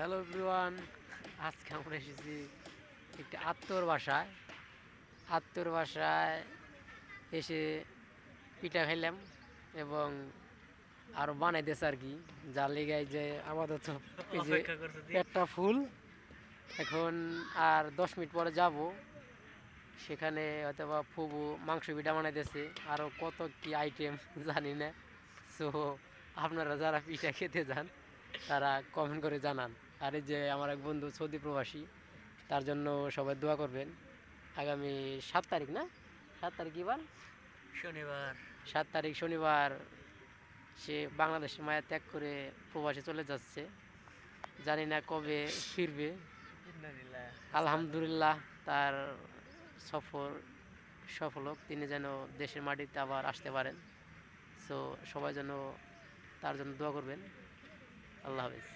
Hello everyone, আজকে আমরা এসেছি একটি আত্মীয়র বাসায় এসে পিঠা খাইলাম এবং আরও বানাইতেছে আর কি। যার লেগে যে আমাদের তো এই যে অপেক্ষা করছো তুই? পেটটা ফুল। এখন আর 10 মিনিট পরে যাব সেখানে, হয়তো বা ফুবু মাংস পিঠা বানাইতেছে, আরও কত কি আইটেম জানি না। সো আপনারা যারা পিঠা খেতে যান তারা কমেন্ট করে জানান। আর এই যে আমার এক বন্ধু সৌদি প্রবাসী, তার জন্য সবাই দোয়া করবেন। আগামী 7 তারিখ না, 7 তারিখ কি বার? শনিবার। 7 তারিখ শনিবার সে বাংলাদেশে মায়া ত্যাগ করে প্রবাসে চলে যাচ্ছে। জানি না কবে ফিরবে। ইন্নালিল্লাহ। আলহামদুলিল্লাহ তার সফর সফল হোক, তিনি যেন দেশের মাটিতে আবার আসতে পারেন। সো সবাই যেন তার জন্য দোয়া করবেন। আল্লাহ হাফেজ।